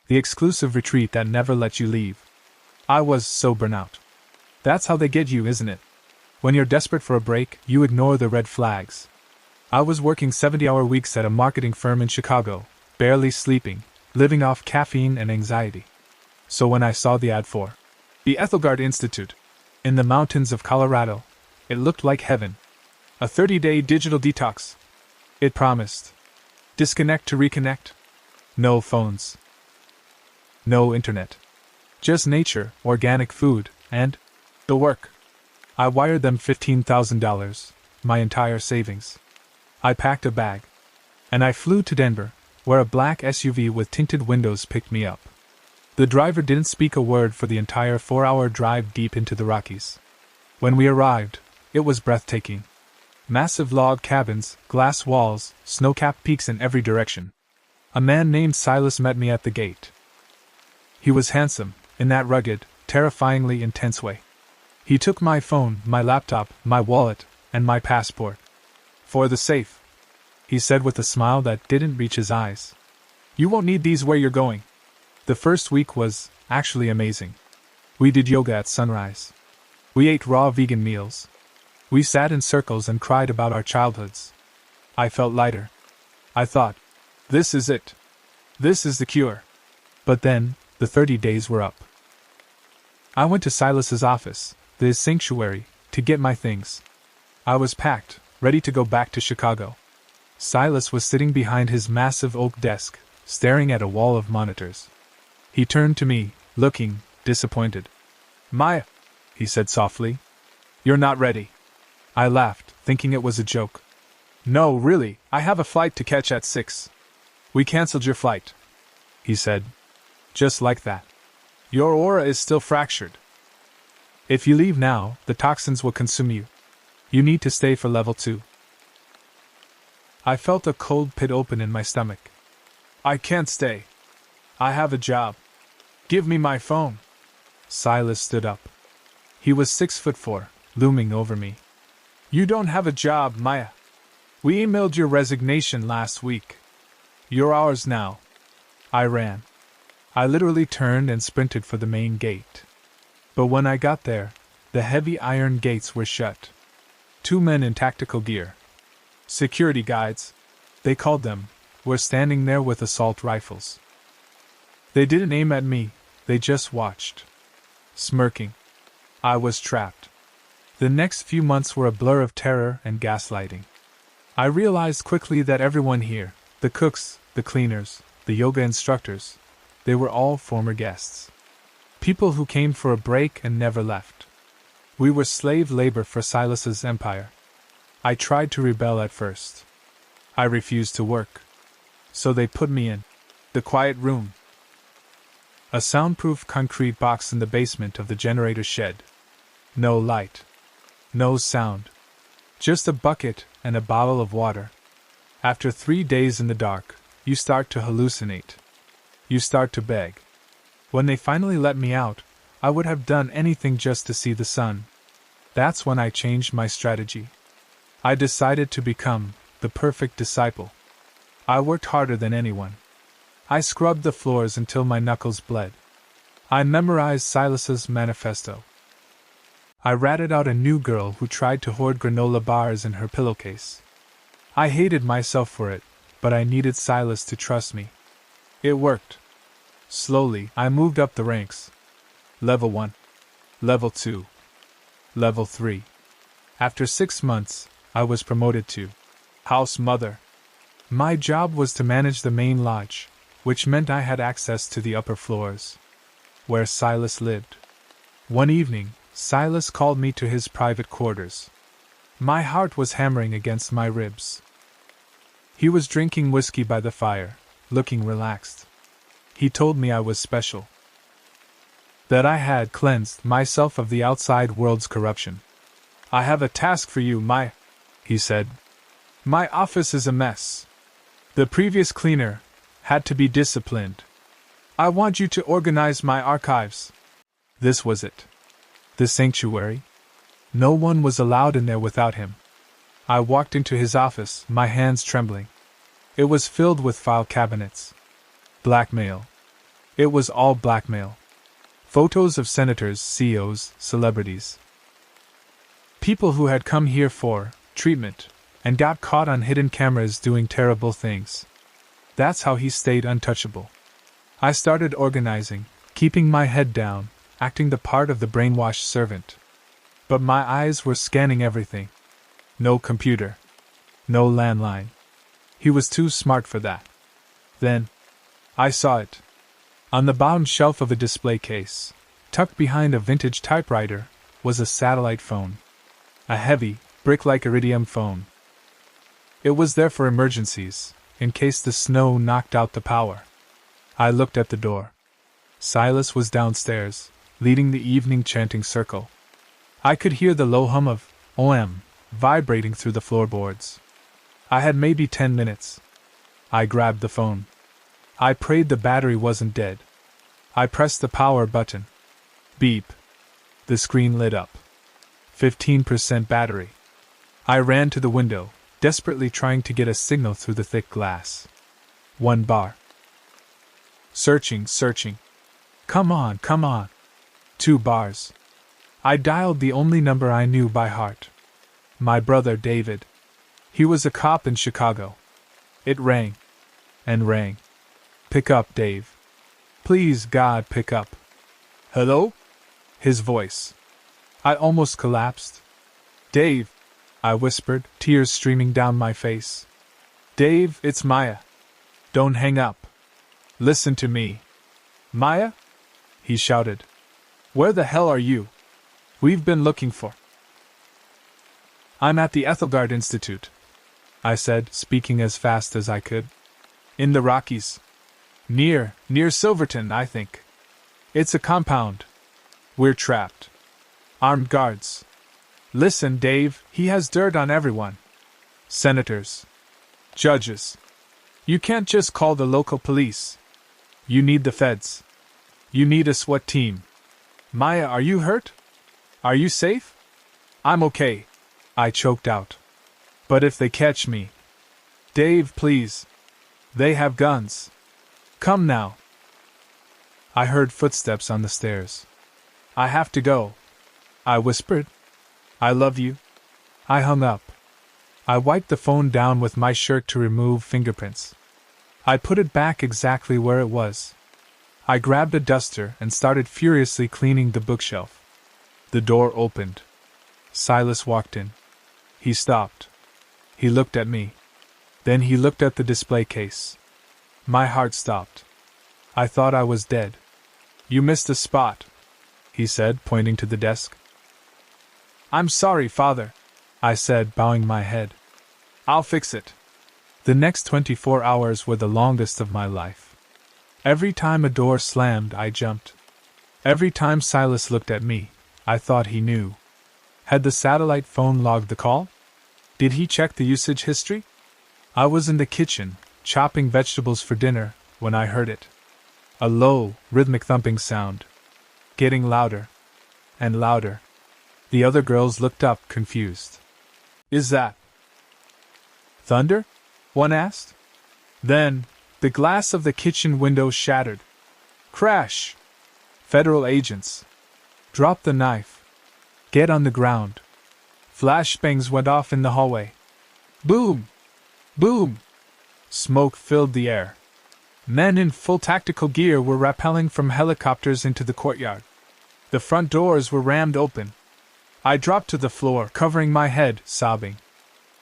The exclusive retreat that never let you leave. I was so burnout. That's how they get you, isn't it? When you're desperate for a break, you ignore the red flags. I was working 70-hour weeks at a marketing firm in Chicago, barely sleeping, living off caffeine and anxiety. So when I saw the ad for the Ethelgard Institute in the mountains of Colorado, it looked like heaven. A 30-day digital detox. It promised. Disconnect to reconnect. No phones. No internet. Just nature, organic food, and the work. I wired them $15,000, my entire savings. I packed a bag. And I flew to Denver, where a black SUV with tinted windows picked me up. The driver didn't speak a word for the entire 4-hour drive deep into the Rockies. When we arrived, it was breathtaking. Massive log cabins, glass walls, snow-capped peaks in every direction. A man named Silas met me at the gate. He was handsome, in that rugged, terrifyingly intense way. He took my phone, my laptop, my wallet, and my passport. For the safe, he said with a smile that didn't reach his eyes. You won't need these where you're going. The first week was actually amazing. We did yoga at sunrise. We ate raw vegan meals. We sat in circles and cried about our childhoods. I felt lighter. I thought, this is it. This is the cure. But then, the 30 days were up. I went to Silas's office, his sanctuary, to get my things. I was packed, ready to go back to Chicago. Silas was sitting behind his massive oak desk, staring at a wall of monitors. He turned to me, looking disappointed. Maya, he said softly, you're not ready. I laughed, thinking it was a joke. No, really, I have a flight to catch at 6. We canceled your flight, he said. Just like that. Your aura is still fractured. If you leave now, the toxins will consume you. You need to stay for level 2. I felt a cold pit open in my stomach. I can't stay. I have a job. Give me my phone. Silas stood up. He was 6'4", looming over me. You don't have a job, Maya. We emailed your resignation last week. You're ours now. I ran. I literally turned and sprinted for the main gate. But when I got there, the heavy iron gates were shut. 2 men in tactical gear. Security guides, they called them, were standing there with assault rifles. They didn't aim at me, they just watched. Smirking. I was trapped. The next few months were a blur of terror and gaslighting. I realized quickly that everyone here, the cooks, the cleaners, the yoga instructors, they were all former guests. People who came for a break and never left. We were slave labor for Silas's empire. I tried to rebel at first. I refused to work. So they put me in the quiet room. A soundproof concrete box in the basement of the generator shed. No light. No sound. Just a bucket and a bottle of water. After 3 days in the dark, you start to hallucinate. You start to beg. When they finally let me out, I would have done anything just to see the sun. That's when I changed my strategy. I decided to become the perfect disciple. I worked harder than anyone. I scrubbed the floors until my knuckles bled. I memorized Silas's manifesto. I ratted out a new girl who tried to hoard granola bars in her pillowcase. I hated myself for it, but I needed Silas to trust me. It worked. Slowly, I moved up the ranks. Level 1. Level 2. Level 3. After 6 months, I was promoted to house mother. My job was to manage the main lodge, which meant I had access to the upper floors, where Silas lived. One evening, Silas called me to his private quarters. My heart was hammering against my ribs. He was drinking whiskey by the fire, looking relaxed. He told me I was special. That I had cleansed myself of the outside world's corruption. I have a task for you, Maya, he said. My office is a mess. The previous cleaner had to be disciplined. I want you to organize my archives. This was it. The sanctuary. No one was allowed in there without him. I walked into his office, my hands trembling. It was filled with file cabinets. Blackmail. It was all blackmail. Photos of senators, CEOs, celebrities. People who had come here for treatment and got caught on hidden cameras doing terrible things. That's how he stayed untouchable. I started organizing, keeping my head down, acting the part of the brainwashed servant. But my eyes were scanning everything. No computer. No landline. He was too smart for that. Then, I saw it. On the bottom shelf of a display case, tucked behind a vintage typewriter, was a satellite phone. A heavy, brick-like iridium phone. It was there for emergencies, in case the snow knocked out the power. I looked at the door. Silas was downstairs, leading the evening chanting circle. I could hear the low hum of OM vibrating through the floorboards. I had maybe 10 minutes. I grabbed the phone. I prayed the battery wasn't dead. I pressed the power button. Beep. The screen lit up. 15% battery. I ran to the window, desperately trying to get a signal through the thick glass. 1 bar. Searching. Come on. 2 bars. I dialed the only number I knew by heart. My brother David. He was a cop in Chicago. It rang. And rang. Pick up, Dave. Please, God, pick up. Hello? His voice. I almost collapsed. Dave, I whispered, tears streaming down my face. Dave, it's Maya. Don't hang up. Listen to me. Maya? He shouted. Where the hell are you? We've been looking for. I'm at the Ethelgard Institute, I said, speaking as fast as I could. In the Rockies. Near Silverton, I think. It's a compound. We're trapped. Armed guards. Listen, Dave, he has dirt on everyone. Senators. Judges. You can't just call the local police. You need the feds. You need a SWAT team. Maya, are you hurt? Are you safe? I'm okay, I choked out. But if they catch me... Dave, please. They have guns. Come now. I heard footsteps on the stairs. I have to go, I whispered. I love you. I hung up. I wiped the phone down with my shirt to remove fingerprints. I put it back exactly where it was. I grabbed a duster and started furiously cleaning the bookshelf. The door opened. Silas walked in. He stopped. He looked at me. Then he looked at the display case. My heart stopped. I thought I was dead. You missed a spot, he said, pointing to the desk. I'm sorry, Father, I said, bowing my head. I'll fix it. The next 24 hours were the longest of my life. Every time a door slammed, I jumped. Every time Silas looked at me, I thought he knew. Had the satellite phone logged the call? Did he check the usage history? I was in the kitchen, chopping vegetables for dinner, when I heard it. A low, rhythmic thumping sound. Getting louder. And louder. The other girls looked up, confused. Is that thunder? One asked. Then, the glass of the kitchen window shattered. Crash! Federal agents. Drop the knife. Get on the ground. Flashbangs went off in the hallway. Boom! Boom! Smoke filled the air. Men in full tactical gear were rappelling from helicopters into the courtyard. The front doors were rammed open. I dropped to the floor, covering my head, sobbing.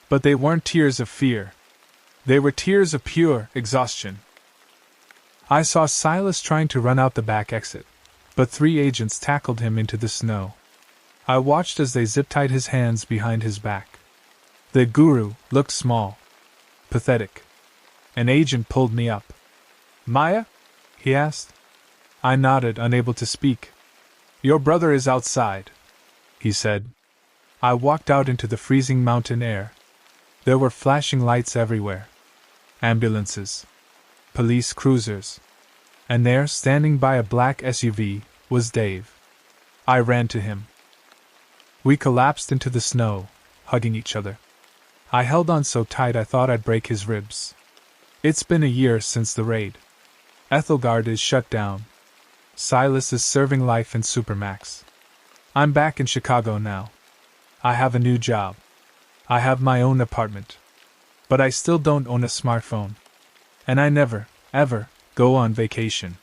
But they weren't tears of fear. They were tears of pure exhaustion. I saw Silas trying to run out the back exit, but 3 agents tackled him into the snow. I watched as they zip-tied his hands behind his back. The guru looked small. Pathetic. An agent pulled me up. Maya? He asked. I nodded, unable to speak. Your brother is outside, he said. I walked out into the freezing mountain air. There were flashing lights everywhere. Ambulances. Police cruisers. And there, standing by a black SUV, was Dave. I ran to him. We collapsed into the snow, hugging each other. I held on so tight I thought I'd break his ribs. It's been a year since the raid. Ethelgard is shut down. Silas is serving life in Supermax. I'm back in Chicago now. I have a new job. I have my own apartment. But I still don't own a smartphone. And I never, ever, go on vacation.